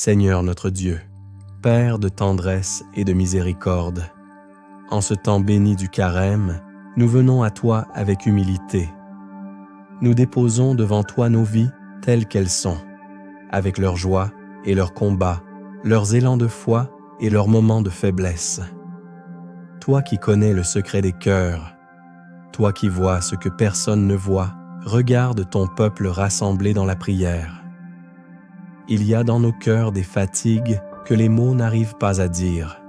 Seigneur notre Dieu, Père de tendresse et de miséricorde, en ce temps béni du Carême, nous venons à toi avec humilité. Nous déposons devant toi nos vies telles qu'elles sont, avec leurs joies et leurs combats, leurs élans de foi et leurs moments de faiblesse. Toi qui connais le secret des cœurs, toi qui vois ce que personne ne voit, regarde ton peuple rassemblé dans la prière. Il y a dans nos cœurs des fatigues que les mots n'arrivent pas à dire,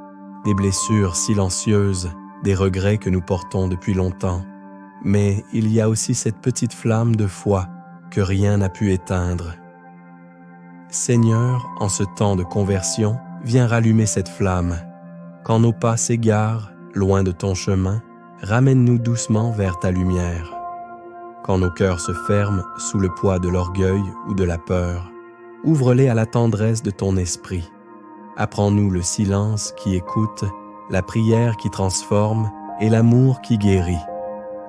des blessures silencieuses, des regrets que nous portons depuis longtemps. Mais il y a aussi cette petite flamme de foi que rien n'a pu éteindre. Seigneur, en ce temps de conversion, viens rallumer cette flamme. Quand nos pas s'égarent, loin de ton chemin, ramène-nous doucement vers ta lumière. Quand nos cœurs se ferment sous le poids de l'orgueil ou de la peur, ouvre-les à la tendresse de ton esprit. Apprends-nous le silence qui écoute, la prière qui transforme et l'amour qui guérit.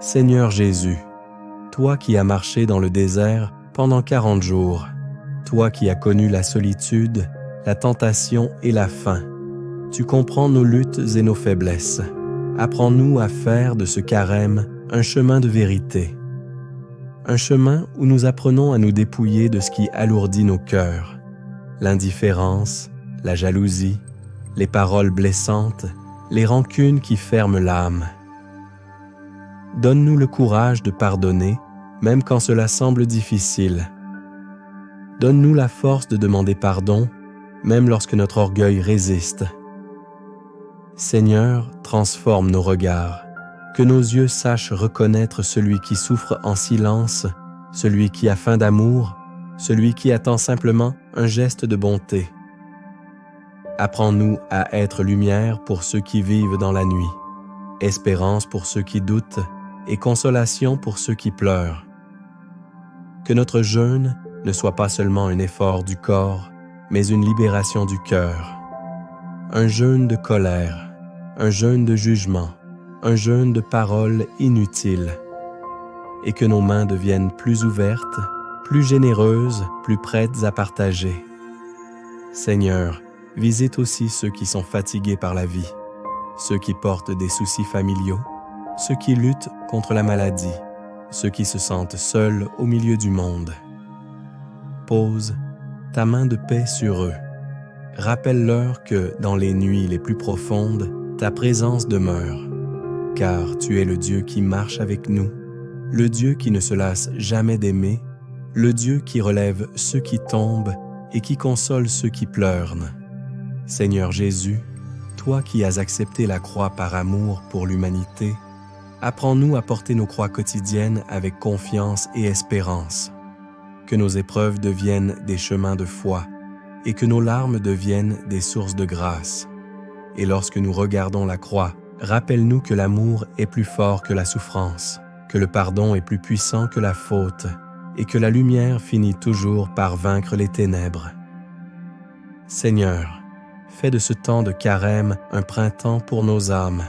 Seigneur Jésus, toi qui as marché dans le désert pendant 40 jours, toi qui as connu la solitude, la tentation et la faim, tu comprends nos luttes et nos faiblesses. Apprends-nous à faire de ce carême un chemin de vérité. Un chemin où nous apprenons à nous dépouiller de ce qui alourdit nos cœurs, l'indifférence, la jalousie, les paroles blessantes, les rancunes qui ferment l'âme. Donne-nous le courage de pardonner, même quand cela semble difficile. Donne-nous la force de demander pardon, même lorsque notre orgueil résiste. Seigneur, transforme nos regards, que nos yeux sachent reconnaître celui qui souffre en silence, celui qui a faim d'amour, celui qui attend simplement un geste de bonté. Apprends-nous à être lumière pour ceux qui vivent dans la nuit, espérance pour ceux qui doutent et consolation pour ceux qui pleurent. Que notre jeûne ne soit pas seulement un effort du corps, mais une libération du cœur. Un jeûne de colère, un jeûne de jugement, un jeûne de paroles inutiles. Et que nos mains deviennent plus ouvertes, plus généreuses, plus prêtes à partager. Seigneur, visite aussi ceux qui sont fatigués par la vie, ceux qui portent des soucis familiaux, ceux qui luttent contre la maladie, ceux qui se sentent seuls au milieu du monde. Pose ta main de paix sur eux. Rappelle-leur que, dans les nuits les plus profondes, ta présence demeure, car tu es le Dieu qui marche avec nous, le Dieu qui ne se lasse jamais d'aimer, le Dieu qui relève ceux qui tombent et qui console ceux qui pleurent. Seigneur Jésus, toi qui as accepté la croix par amour pour l'humanité, apprends-nous à porter nos croix quotidiennes avec confiance et espérance. Que nos épreuves deviennent des chemins de foi et que nos larmes deviennent des sources de grâce. Et lorsque nous regardons la croix, rappelle-nous que l'amour est plus fort que la souffrance, que le pardon est plus puissant que la faute et que la lumière finit toujours par vaincre les ténèbres. Seigneur, fais de ce temps de carême un printemps pour nos âmes,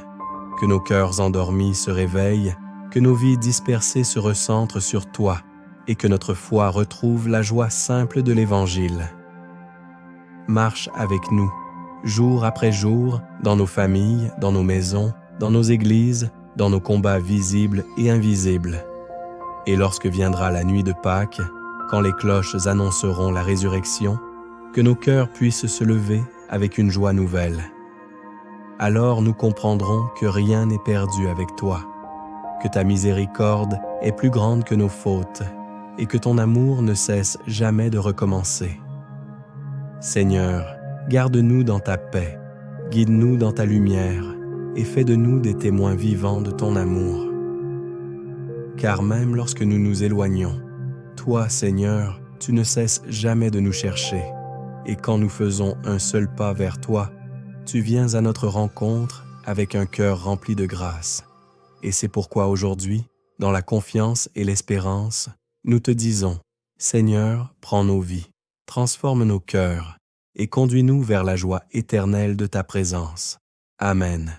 que nos cœurs endormis se réveillent, que nos vies dispersées se recentrent sur toi et que notre foi retrouve la joie simple de l'Évangile. Marche avec nous, jour après jour, dans nos familles, dans nos maisons, dans nos églises, dans nos combats visibles et invisibles. Et lorsque viendra la nuit de Pâques, quand les cloches annonceront la résurrection, que nos cœurs puissent se lever avec une joie nouvelle. Alors nous comprendrons que rien n'est perdu avec toi, que ta miséricorde est plus grande que nos fautes et que ton amour ne cesse jamais de recommencer. Seigneur, garde-nous dans ta paix, guide-nous dans ta lumière et fais de nous des témoins vivants de ton amour. Car même lorsque nous nous éloignons, toi, Seigneur, tu ne cesses jamais de nous chercher. Et quand nous faisons un seul pas vers toi, tu viens à notre rencontre avec un cœur rempli de grâce. Et c'est pourquoi aujourd'hui, dans la confiance et l'espérance, nous te disons, Seigneur, prends nos vies, transforme nos cœurs et conduis-nous vers la joie éternelle de ta présence. Amen.